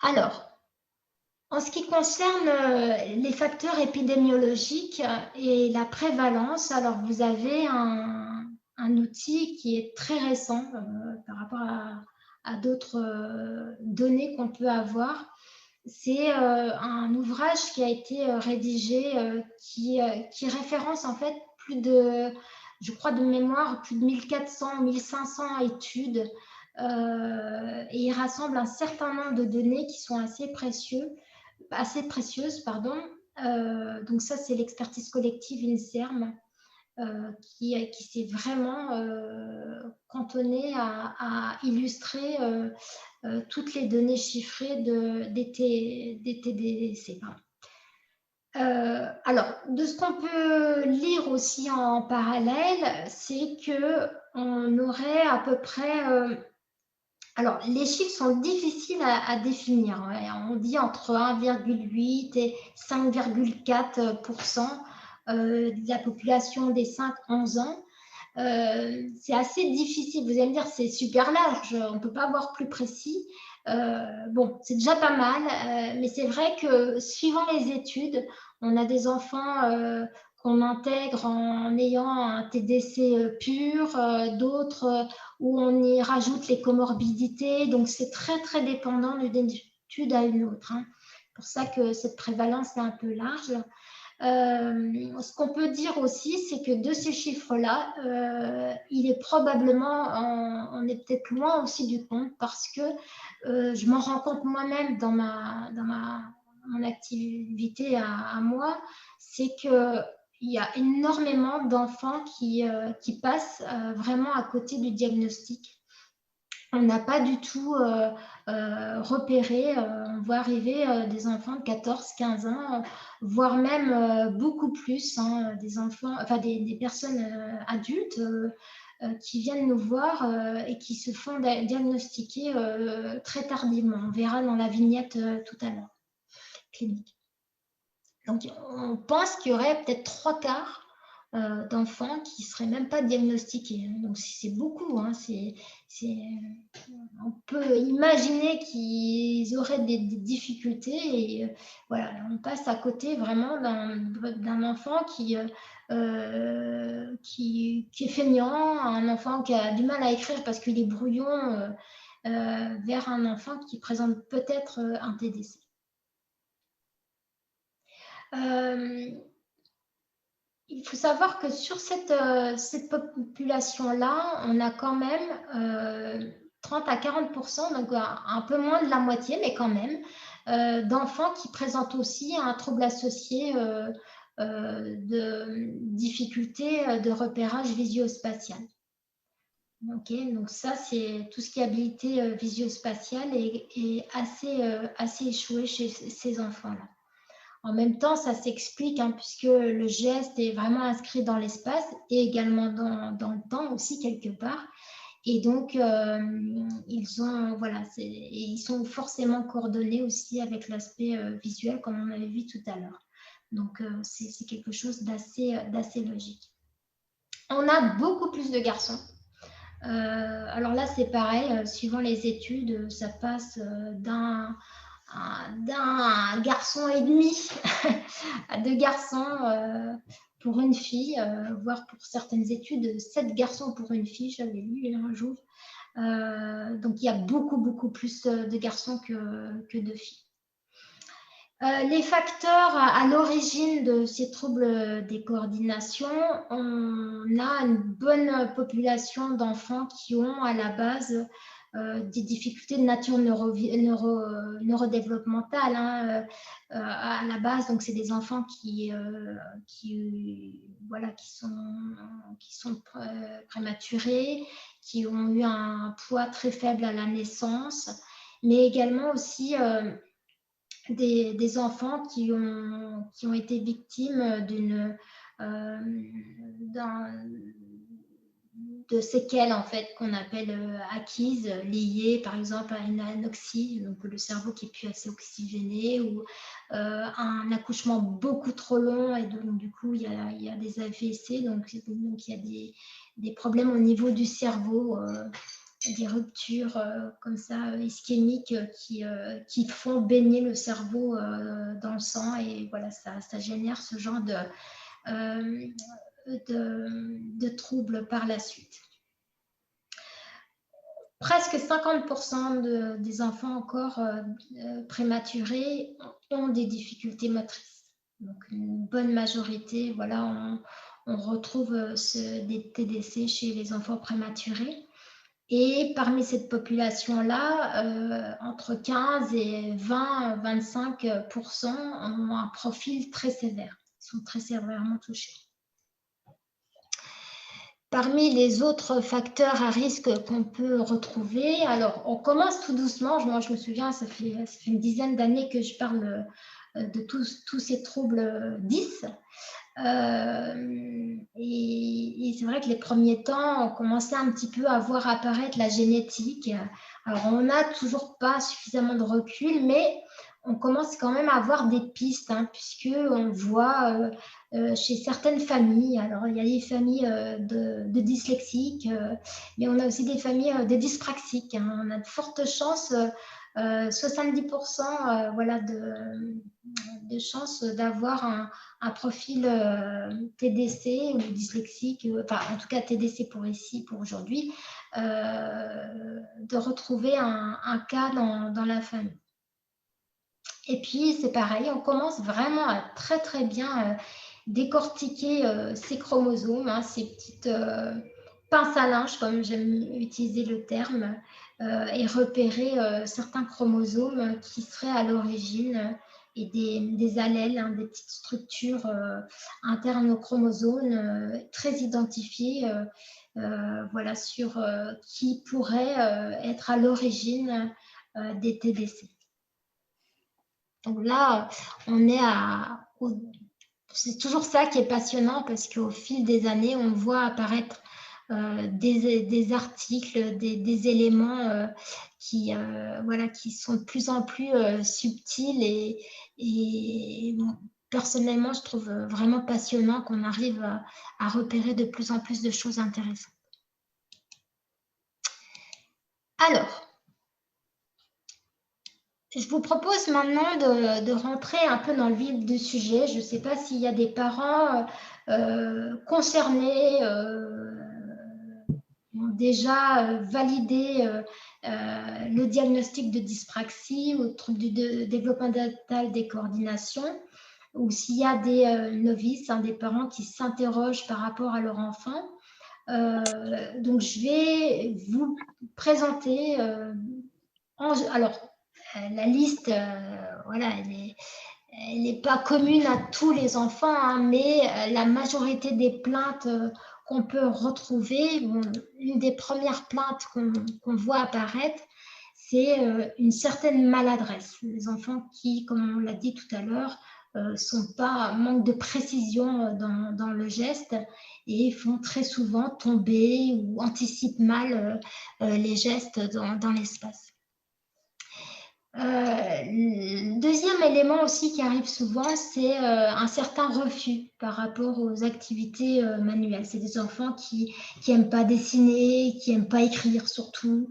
Alors, en ce qui concerne les facteurs épidémiologiques et la prévalence, alors vous avez un outil qui est très récent par rapport à d'autres données qu'on peut avoir. C'est un ouvrage qui a été rédigé qui référence en fait plus de, je crois de mémoire, plus de 1400, 1500 études et il rassemble un certain nombre de données qui sont assez précieuses, pardon. Donc ça, c'est l'expertise collective INSERM qui s'est vraiment cantonné à illustrer toutes les données chiffrées des TDC. Alors, de ce qu'on peut lire aussi en parallèle, c'est qu'on aurait à peu près alors, les chiffres sont difficiles à définir. Ouais. On dit entre 1,8 et 5,4% de la population des 5-11 ans. C'est assez difficile. Vous allez me dire, c'est super large, on ne peut pas avoir plus précis. Bon, c'est déjà pas mal, mais c'est vrai que suivant les études, on a des enfants qu'on intègre en ayant un TDC pur, d'autres où on y rajoute les comorbidités. Donc, c'est très, très dépendant d'une étude à une autre. Hein. C'est pour ça que cette prévalence est un peu large. Ce qu'on peut dire aussi, c'est que de ces chiffres-là, il est probablement, on est peut-être loin aussi du compte parce que je m'en rends compte moi-même dans mon activité à moi, c'est qu'il y a énormément d'enfants qui passent vraiment à côté du diagnostic. On n'a pas du tout repéré, on voit arriver des enfants de 14-15 ans, voire même beaucoup plus, hein, des enfants, enfin des personnes adultes qui viennent nous voir et qui se font diagnostiquer très tardivement. On verra dans la vignette tout à l'heure, clinique. Donc on pense qu'il y aurait peut-être 3 quarts d'enfants qui ne seraient même pas diagnostiqués. Donc c'est beaucoup, hein, on peut imaginer qu'ils auraient des difficultés et voilà, on passe à côté vraiment d'un enfant qui est feignant, un enfant qui a du mal à écrire parce qu'il est brouillon, vers un enfant qui présente peut-être un TDC. Il faut savoir que sur cette population-là, on a quand même 30 à 40%, donc un peu moins de la moitié, mais quand même, d'enfants qui présentent aussi un trouble associé de difficultés de repérage visio-spatial. Okay, donc ça, c'est tout ce qui est habilité visio-spatiale est assez échoué chez ces enfants-là. En même temps, ça s'explique hein, puisque le geste est vraiment inscrit dans l'espace et également dans le temps aussi quelque part. Et donc, ils sont forcément coordonnés aussi avec l'aspect visuel, comme on avait vu tout à l'heure. Donc, c'est quelque chose d'assez logique. On a beaucoup plus de garçons. Alors là, c'est pareil, suivant les études, ça passe d'un garçon et demi à 2 garçons pour une fille, voire pour certaines études, 7 garçons pour une fille, j'avais lu un jour. Donc il y a beaucoup plus de garçons que de filles. Les facteurs à l'origine de ces troubles des coordinations, on a une bonne population d'enfants qui ont à la base des difficultés de nature neurodéveloppementale hein, à la base. Donc, c'est des enfants qui sont prématurés, qui ont eu un poids très faible à la naissance, mais également aussi des enfants qui ont été victimes de séquelles en fait qu'on appelle acquises, liées par exemple à une anoxie, donc le cerveau qui est plus assez oxygéné, ou un accouchement beaucoup trop long et donc du coup il y a des AVC, donc il y a des problèmes au niveau du cerveau des ruptures comme ça ischémiques qui font baigner le cerveau dans le sang, et voilà, ça génère ce genre de troubles par la suite. Presque 50% des enfants encore prématurés ont des difficultés motrices. Donc une bonne majorité, voilà, on retrouve des TDC chez les enfants prématurés. Et parmi cette population-là, entre 15 et 20-25% ont un profil très sévère. Ils sont très sévèrement touchés. Parmi les autres facteurs à risque qu'on peut retrouver, alors on commence tout doucement. Moi, je me souviens, ça fait une dizaine d'années que je parle de tous ces troubles 10. Et c'est vrai que les premiers temps, on commençait un petit peu à voir apparaître la génétique. Alors, on n'a toujours pas suffisamment de recul, mais on commence quand même à avoir des pistes, puisqu'on voit chez certaines familles, alors il y a des familles de dyslexiques, mais on a aussi des familles de dyspraxiques. On a de fortes chances, 70% voilà, de chances d'avoir un profil TDC ou dyslexique, enfin en tout cas TDC pour ici, pour aujourd'hui, de retrouver un cas dans la famille. Et puis c'est pareil, on commence vraiment à très très bien décortiquer ces chromosomes, ces petites pinces à linge, comme j'aime utiliser le terme, et repérer certains chromosomes qui seraient à l'origine et des allèles, des petites structures internes aux chromosomes très identifiées, voilà, sur qui pourraient être à l'origine des TDC. Donc là, on est c'est toujours ça qui est passionnant, parce qu'au fil des années, on voit apparaître des articles, des éléments voilà, qui sont de plus en plus subtils, et personnellement, je trouve vraiment passionnant qu'on arrive à repérer de plus en plus de choses intéressantes. Alors, je vous propose maintenant de rentrer un peu dans le vif du sujet. Je ne sais pas s'il y a des parents concernés, qui ont déjà validé le diagnostic de dyspraxie ou de trouble du développemental des coordinations, ou s'il y a des novices, des parents qui s'interrogent par rapport à leur enfant. Donc, je vais vous présenter. Alors, la liste, voilà, elle n'est pas commune à tous les enfants, mais la majorité des plaintes qu'on peut retrouver, une des premières plaintes qu'on voit apparaître, c'est une certaine maladresse. Les enfants qui, comme on l'a dit tout à l'heure, manquent de précision dans le geste, et font très souvent tomber ou anticipent mal les gestes dans l'espace. Deuxième élément aussi qui arrive souvent, c'est un certain refus par rapport aux activités manuelles. C'est des enfants qui n'aiment pas dessiner, qui n'aiment pas écrire surtout,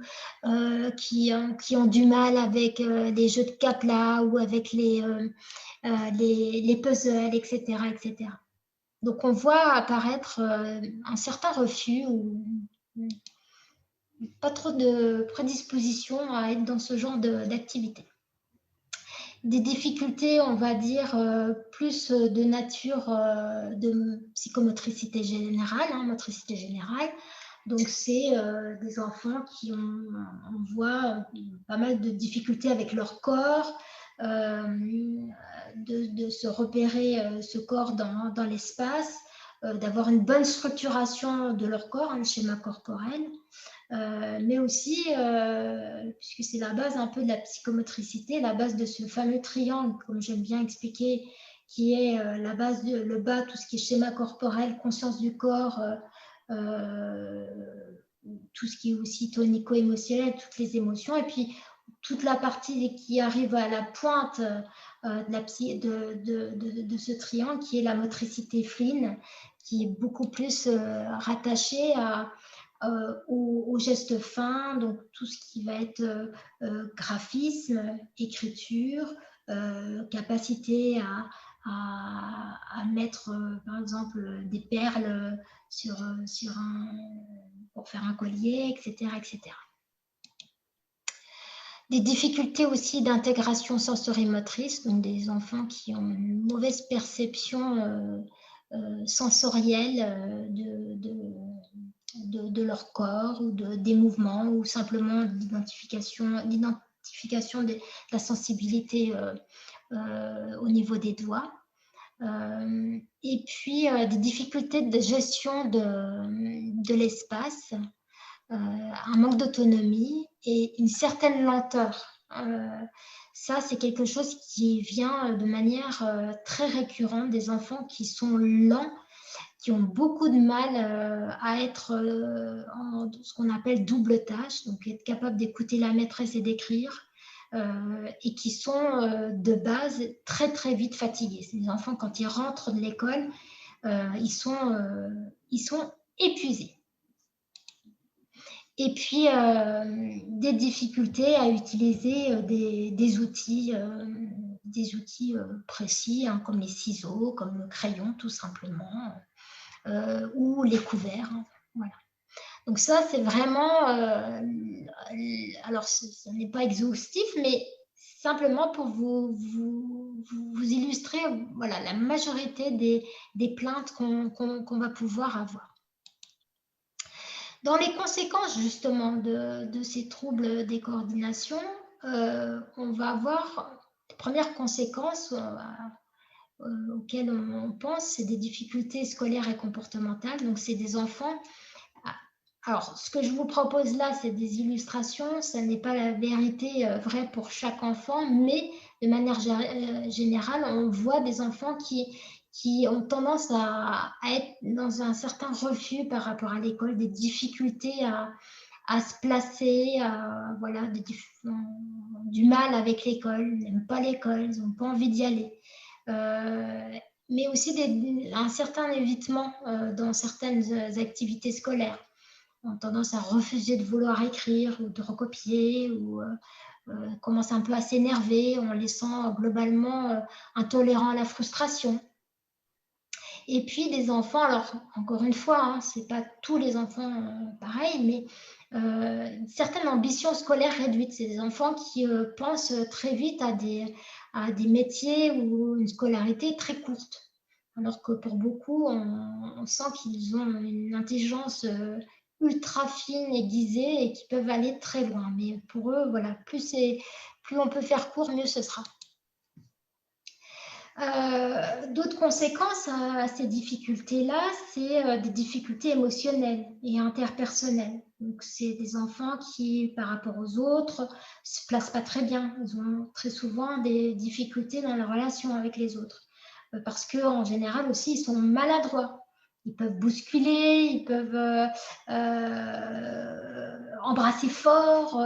qui ont du mal avec les jeux de capla ou avec les puzzles, etc., etc. Donc on voit apparaître un certain refus, ou pas trop de prédisposition à être dans ce genre d'activité. Des difficultés, on va dire, plus de nature de psychomotricité générale, motricité générale. Donc, c'est des enfants qui on voit pas mal de difficultés avec leur corps, de se repérer ce corps dans l'espace, d'avoir une bonne structuration de leur corps, le schéma corporel. Mais aussi, puisque c'est la base un peu de la psychomotricité, la base de ce fameux triangle, comme j'aime bien expliquer, qui est la base, le bas, tout ce qui est schéma corporel, conscience du corps, tout ce qui est aussi tonico-émotionnel, toutes les émotions, et puis toute la partie qui arrive à la pointe de ce triangle, qui est la motricité fine, qui est beaucoup plus rattachée aux gestes fins, donc tout ce qui va être graphisme, écriture, capacité à mettre, par exemple, des perles pour faire un collier, etc., etc. Des difficultés aussi d'intégration sensorimotrice, donc des enfants qui ont une mauvaise perception sensorielle de leur corps ou des mouvements, ou simplement d'identification de la sensibilité au niveau des doigts. Et puis des difficultés de gestion de l'espace, un manque d'autonomie et une certaine lenteur. Ça, c'est quelque chose qui vient de manière très récurrente des enfants qui sont lents, qui ont beaucoup de mal à être en ce qu'on appelle double tâche, donc être capable d'écouter la maîtresse et d'écrire, et qui sont de base très très vite fatigués. C'est des enfants, quand ils rentrent de l'école, ils sont épuisés. Et puis des difficultés à utiliser des outils précis, hein, comme les ciseaux, comme le crayon tout simplement, ou les couverts. Hein, voilà. Donc ça, c'est vraiment, alors ce n'est pas exhaustif, mais simplement pour vous illustrer, voilà, la majorité des plaintes qu'on va pouvoir avoir. Dans les conséquences justement de ces troubles des coordinations, on va avoir les premières conséquences auxquelles on pense, c'est des difficultés scolaires et comportementales. Donc c'est des enfants. Alors, ce que je vous propose là, c'est des illustrations. Ce n'est pas la vérité vraie pour chaque enfant, mais de manière générale, on voit des enfants qui ont tendance à être dans un certain refus par rapport à l'école, des difficultés à se placer, voilà, du mal avec l'école, n'aiment pas l'école, ils n'ont pas envie d'y aller. Mais aussi un certain évitement dans certaines activités scolaires. Ont tendance à refuser de vouloir écrire ou de recopier, ou commencent un peu à s'énerver en les sent globalement intolérants à la frustration. Et puis des enfants, alors encore une fois, hein, ce n'est pas tous les enfants pareil, mais certaines ambitions scolaires réduites. C'est des enfants qui pensent très vite à des métiers ou une scolarité très courte. Alors que pour beaucoup, on sent qu'ils ont une intelligence ultra fine, aiguisée et qui peuvent aller très loin. Mais pour eux, voilà, plus on peut faire court, mieux ce sera. D'autres conséquences à ces difficultés-là, c'est des difficultés émotionnelles et interpersonnelles. Donc, c'est des enfants qui, par rapport aux autres, ne se placent pas très bien. Ils ont très souvent des difficultés dans leur relation avec les autres. Parce qu'en général aussi, ils sont maladroits. Ils peuvent bousculer, ils peuvent embrasser fort,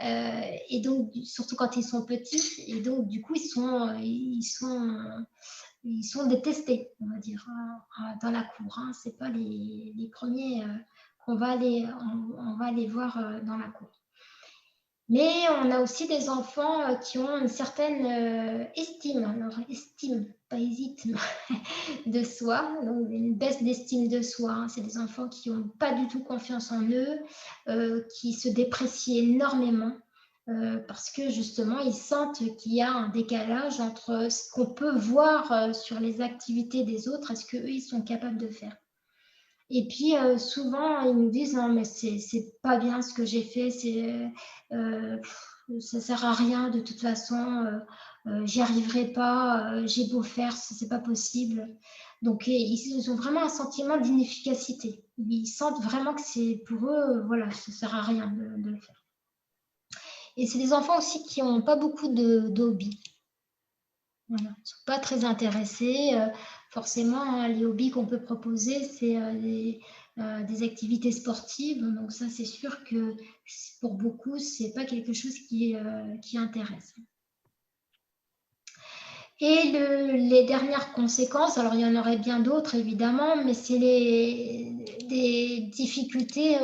et donc surtout quand ils sont petits, et donc du coup ils sont détestés, on va dire, dans la cour. Hein. C'est pas les premiers qu'on va on va aller voir dans la cour. Mais on a aussi des enfants qui ont une certaine estime, alors estime, pas hésite, de soi, donc une baisse d'estime de soi. Hein. C'est des enfants qui n'ont pas du tout confiance en eux, qui se déprécient énormément parce que justement, ils sentent qu'il y a un décalage entre ce qu'on peut voir sur les activités des autres et ce qu'eux, ils sont capables de faire. Et puis souvent, ils nous disent non, mais c'est pas bien ce que j'ai fait, ça sert à rien de toute façon, j'y arriverai pas, j'ai beau faire, c'est pas possible. Donc ils ont vraiment un sentiment d'inefficacité. Ils sentent vraiment que c'est pour eux, voilà, ça sert à rien de le faire. Et c'est des enfants aussi qui n'ont pas beaucoup d'hobbies. Voilà. Ils ne sont pas très intéressés. Forcément, hein, les hobbies qu'on peut proposer, c'est des activités sportives. Donc ça, c'est sûr que pour beaucoup, ce n'est pas quelque chose qui intéresse. Et les dernières conséquences, alors il y en aurait bien d'autres évidemment, mais c'est des difficultés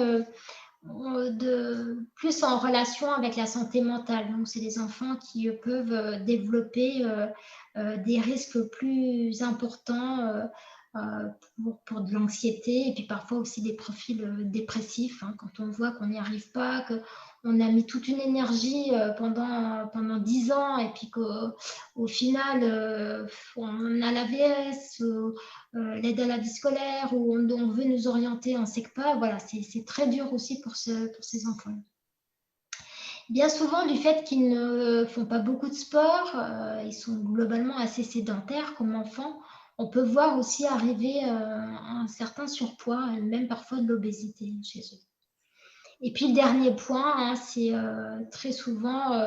plus en relation avec la santé mentale. Donc, c'est des enfants qui peuvent développer des risques plus importants pour de l'anxiété et puis parfois aussi des profils dépressifs, hein, quand on voit qu'on n'y arrive pas, qu'on a mis toute une énergie pendant 10 ans et puis qu'au final on a la VS, l'aide à la vie scolaire ou on veut nous orienter en SECPA. Voilà, c'est très dur aussi pour ces enfants. Bien souvent, du fait qu'ils ne font pas beaucoup de sport, ils sont globalement assez sédentaires comme enfants, on peut voir aussi arriver un certain surpoids, même parfois de l'obésité chez eux. Et puis le dernier point, hein, c'est très souvent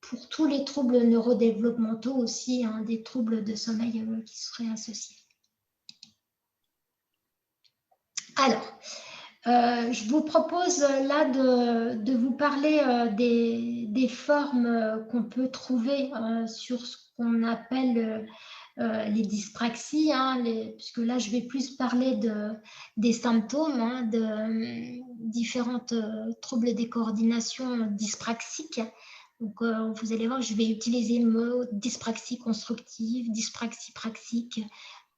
pour tous les troubles neurodéveloppementaux aussi, hein, des troubles de sommeil qui seraient associés. Alors, je vous propose là de vous parler des formes qu'on peut trouver sur ce qu'on appelle les dyspraxies, hein, puisque là je vais plus parler des symptômes, hein, de différents troubles des coordinations dyspraxiques. Donc vous allez voir, je vais utiliser le mot dyspraxie constructive, dyspraxie praxique,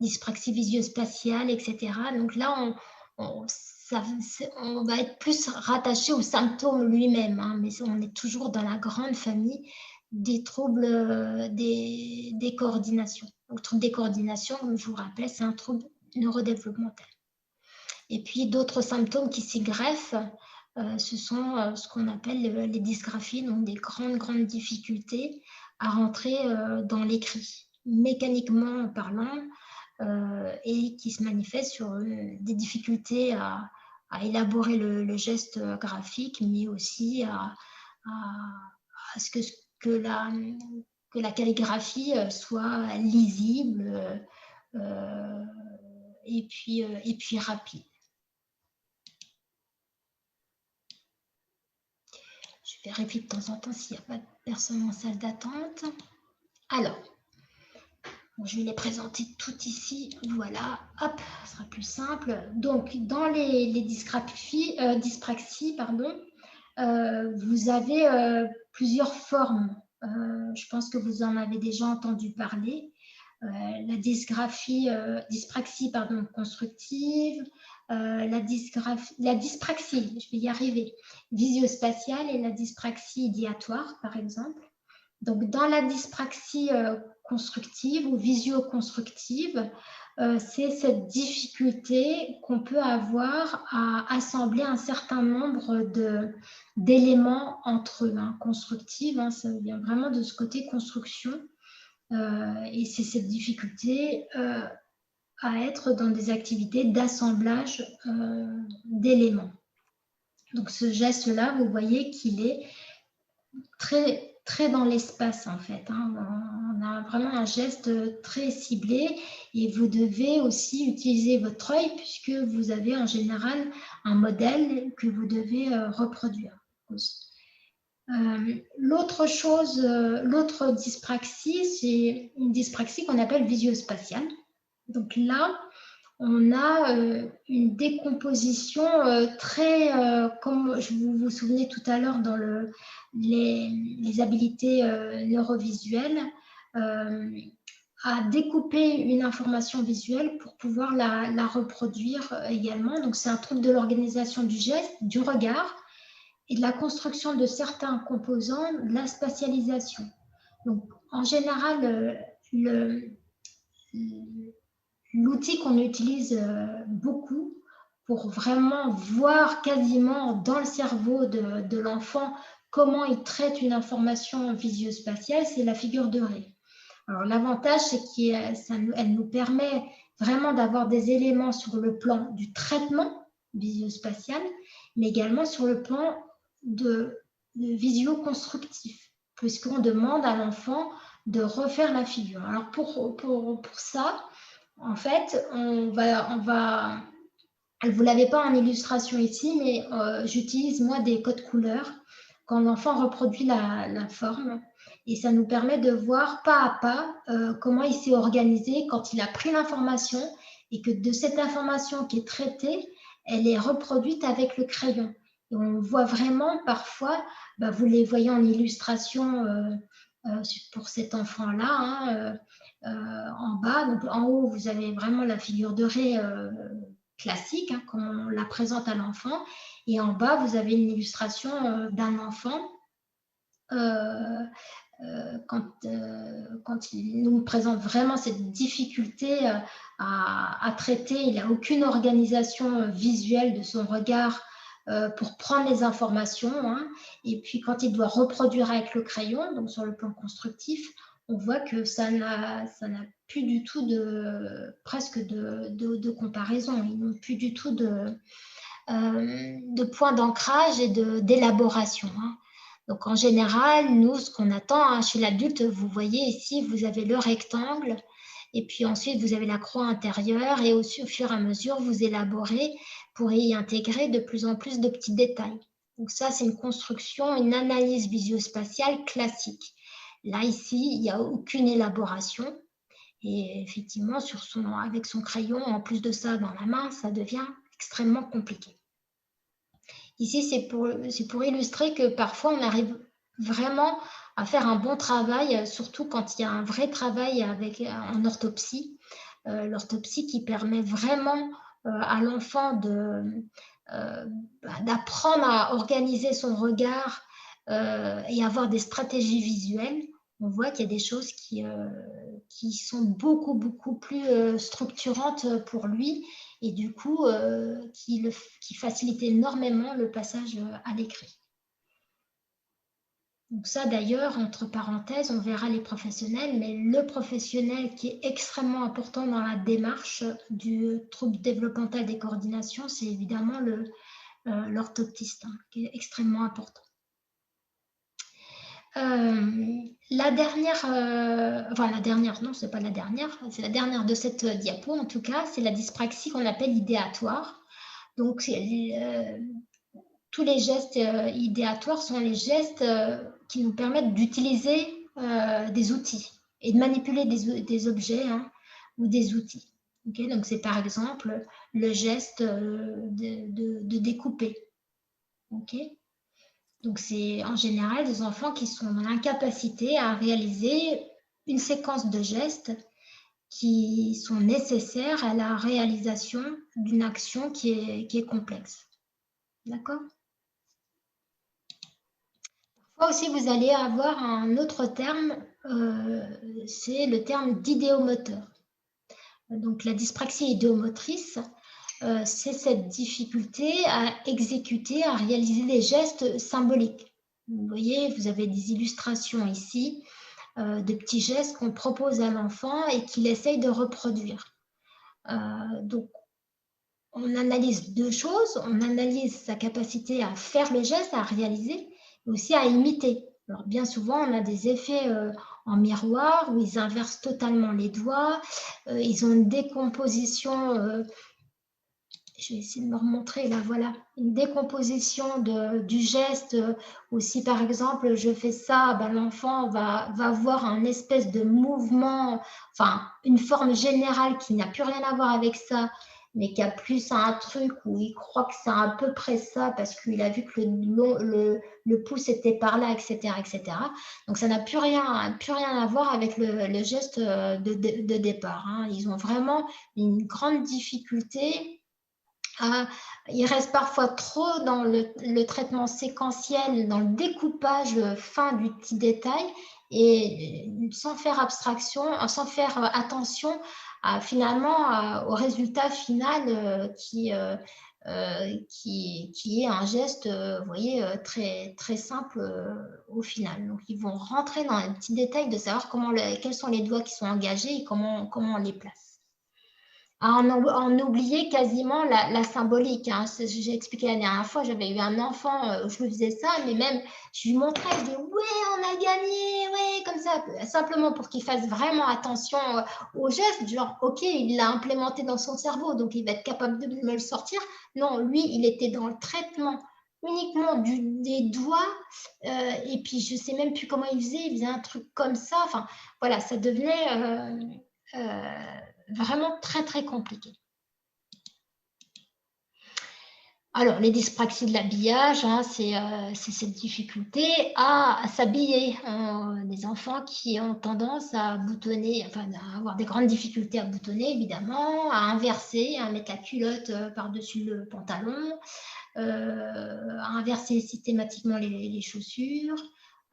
dyspraxie visuospatiale, etc. Donc là, on va être plus rattaché au symptôme lui-même, hein, mais on est toujours dans la grande famille des troubles des coordinations. Le trouble des coordinations, comme je vous rappelle, c'est un trouble neurodéveloppemental. Et puis d'autres symptômes qui s'y greffent, ce sont ce qu'on appelle les dysgraphies, donc des grandes difficultés à rentrer dans l'écrit, mécaniquement parlant, et qui se manifestent sur des difficultés à élaborer le geste graphique, mais aussi à ce que la calligraphie soit lisible et puis rapide. Je vérifie de temps en temps s'il n'y a pas de personne en salle d'attente. Alors, je vais les présenter toutes ici. Voilà, hop, ce sera plus simple. Donc, dans les dyspraxies, vous avez plusieurs formes. Je pense que vous en avez déjà entendu parler. La dyspraxie constructive, la dyspraxie, je vais y arriver, visuospatiale et la dyspraxie idéatoire, par exemple. Donc, dans la dyspraxie constructive ou visio-constructive, c'est cette difficulté qu'on peut avoir à assembler un certain nombre d'éléments entre eux, hein, constructive, hein, ça vient vraiment de ce côté construction, et c'est cette difficulté à être dans des activités d'assemblage d'éléments. Donc ce geste-là, vous voyez qu'il est très dans l'espace en fait, hein. On a vraiment un geste très ciblé et vous devez aussi utiliser votre œil puisque vous avez en général un modèle que vous devez reproduire. L'autre dyspraxie, c'est une dyspraxie qu'on appelle visuospatiale. Donc là, on a une décomposition très, comme vous vous souvenez tout à l'heure dans les habiletés neurovisuelles, à découper une information visuelle pour pouvoir la reproduire également. Donc c'est un trouble de l'organisation du geste, du regard et de la construction de certains composants, de la spatialisation. Donc en général, l'outil qu'on utilise beaucoup pour vraiment voir quasiment dans le cerveau de l'enfant comment il traite une information visuospatiale, c'est la figure de Rey. Alors l'avantage, c'est qu'elle nous permet vraiment d'avoir des éléments sur le plan du traitement visuospatial, mais également sur le plan de visio-constructif, puisqu'on demande à l'enfant de refaire la figure. Alors pour ça, en fait, vous ne l'avez pas en illustration ici, mais j'utilise moi des codes couleurs quand l'enfant reproduit la forme. Et ça nous permet de voir pas à pas comment il s'est organisé quand il a pris l'information et que de cette information qui est traitée, elle est reproduite avec le crayon. Et on voit vraiment parfois, vous les voyez en illustration pour cet enfant-là, hein, en bas. Donc en haut, vous avez vraiment la figure de Ré classique, hein, comme on la présente à l'enfant. Et en bas, vous avez une illustration d'un enfant quand il nous présente vraiment cette difficulté à traiter, il n'a aucune organisation visuelle de son regard pour prendre les informations. Hein. Et puis quand il doit reproduire avec le crayon, donc sur le plan constructif, on voit que ça n'a plus du tout presque de comparaison. Ils n'ont plus du tout de points d'ancrage et d'élaboration. Hein. Donc en général, nous, ce qu'on attend chez l'adulte, vous voyez ici, vous avez le rectangle, et puis ensuite vous avez la croix intérieure, et au fur et à mesure, vous élaborez pour y intégrer de plus en plus de petits détails. Donc ça, c'est une construction, une analyse visio-spatiale classique. Là, ici, il n'y a aucune élaboration. Et effectivement, avec son crayon, en plus de ça dans la main, ça devient extrêmement compliqué. Ici, c'est pour illustrer que parfois, on arrive vraiment à faire un bon travail, surtout quand il y a un vrai travail en orthopsie. L'orthopsie qui permet vraiment à l'enfant d'apprendre à organiser son regard et avoir des stratégies visuelles. On voit qu'il y a des choses qui sont beaucoup, beaucoup plus structurantes pour lui et du coup, qui facilite énormément le passage à l'écrit. Donc ça, d'ailleurs, entre parenthèses, on verra les professionnels, mais le professionnel qui est extrêmement important dans la démarche du trouble développemental des coordinations, c'est évidemment l'orthoptiste, hein, qui est extrêmement important. La dernière, non, c'est pas la dernière, c'est la dernière de cette diapo en tout cas, c'est la dyspraxie qu'on appelle idéatoire. Donc, tous les gestes idéatoires sont les gestes qui nous permettent d'utiliser des outils et de manipuler des objets hein, ou des outils. Okay, donc, c'est par exemple le geste de découper. Okay. Donc, c'est en général des enfants qui sont dans l'incapacité à réaliser une séquence de gestes qui sont nécessaires à la réalisation d'une action qui est complexe. D'accord ? Parfois aussi, vous allez avoir un autre terme, c'est le terme d'idéomoteur. Donc, la dyspraxie idéomotrice, c'est cette difficulté à exécuter, à réaliser des gestes symboliques. Vous voyez, vous avez des illustrations ici de petits gestes qu'on propose à l'enfant et qu'il essaye de reproduire. Donc, on analyse deux choses. On analyse sa capacité à faire le geste, à réaliser, mais aussi à imiter. Alors, bien souvent, on a des effets en miroir où ils inversent totalement les doigts. Ils ont une décomposition je vais essayer de me remontrer là, voilà, une décomposition du geste où si par exemple je fais ça, ben, l'enfant va voir un espèce de mouvement, enfin une forme générale qui n'a plus rien à voir avec ça, mais qui a plus un truc où il croit que c'est à peu près ça parce qu'il a vu que le pouce était par là, etc. etc. Donc ça n'a plus rien à voir avec le geste de départ. Hein. Ils ont vraiment une grande difficulté. Il reste parfois trop dans le traitement séquentiel, dans le découpage fin du petit détail et sans faire abstraction, sans faire attention finalement au résultat final qui est un geste, vous voyez, très, très simple au final. Donc, ils vont rentrer dans les petits détails de savoir quels sont les doigts qui sont engagés et comment on les place. En oublier quasiment la symbolique. Hein. J'ai expliqué la dernière fois, j'avais eu un enfant, je lui faisais ça, mais même je lui montrais, je dis ouais, on a gagné, ouais, comme ça, simplement pour qu'il fasse vraiment attention au geste, genre ok, il l'a implémenté dans son cerveau, donc il va être capable de me le sortir. Non, lui, il était dans le traitement uniquement des doigts, et puis je ne sais même plus comment il faisait un truc comme ça. Enfin, voilà, ça devenait vraiment très, très compliqué. Alors, les dyspraxies de l'habillage, hein, c'est cette difficulté à s'habiller. Des enfants qui ont tendance à boutonner, enfin, à avoir des grandes difficultés à boutonner, évidemment, à inverser, à mettre la culotte par-dessus le pantalon, à inverser systématiquement les chaussures,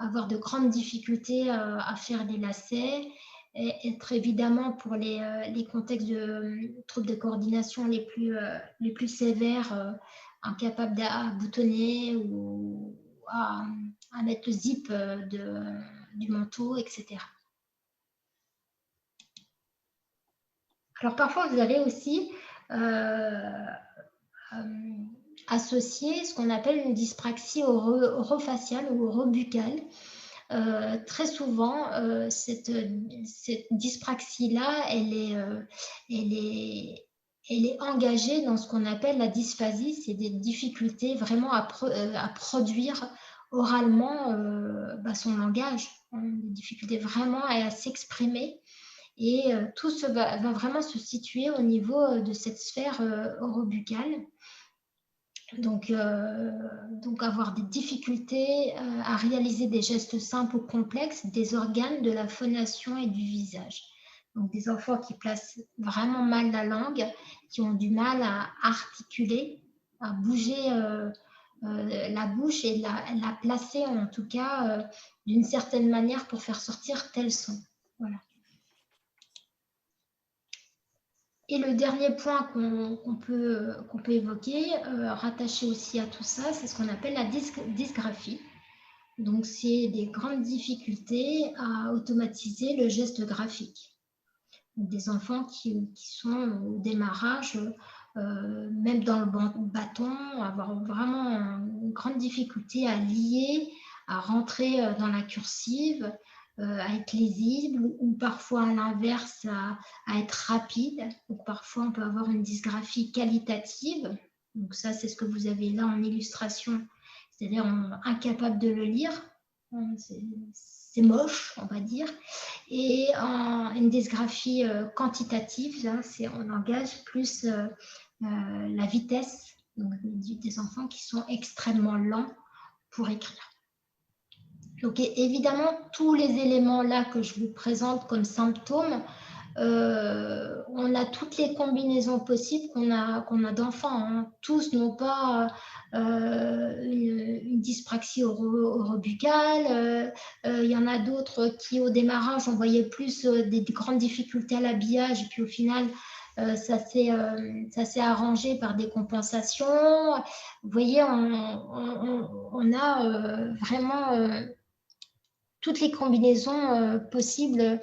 avoir de grandes difficultés à faire des lacets, et être évidemment pour les contextes de troubles de coordination les plus sévères, incapable à boutonner ou à mettre le zip du manteau, etc. Alors parfois, vous allez aussi associer ce qu'on appelle une dyspraxie orofaciale ou orobuccale. Très souvent, cette dyspraxie-là, elle est engagée dans ce qu'on appelle la dysphasie, c'est des difficultés vraiment à produire oralement son langage, des difficultés vraiment à s'exprimer. Et tout va vraiment se situer au niveau de cette sphère orobuccale. Donc avoir des difficultés à réaliser des gestes simples ou complexes des organes de la phonation et du visage. Donc des enfants qui placent vraiment mal la langue, qui ont du mal à articuler, à bouger la bouche et la placer en tout cas d'une certaine manière pour faire sortir tel son. Voilà. Et le dernier point qu'on peut évoquer, rattaché aussi à tout ça, c'est ce qu'on appelle la dysgraphie. Donc, c'est des grandes difficultés à automatiser le geste graphique. Donc, des enfants qui sont au démarrage, même dans le bâton, avoir vraiment une grande difficulté à lier, à rentrer dans la cursive, à être lisible, ou parfois à l'inverse, à être rapide. Donc parfois, on peut avoir une dysgraphie qualitative. Donc ça, c'est ce que vous avez là en illustration, c'est-à-dire incapable de le lire. C'est moche, on va dire. Et une dysgraphie quantitative, là, on engage plus la vitesse, donc des enfants qui sont extrêmement lents pour écrire. Donc évidemment, tous les éléments là que je vous présente comme symptômes, on a toutes les combinaisons possibles qu'on a d'enfants. Hein. Tous n'ont pas une dyspraxie orobuccale. Il y en a d'autres qui, au démarrage, on voyait plus des grandes difficultés à l'habillage, et puis au final, ça s'est arrangé par des compensations. Vous voyez, on a vraiment toutes les combinaisons possibles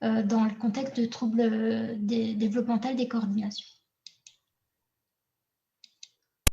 dans le contexte de troubles développementaux des coordinations.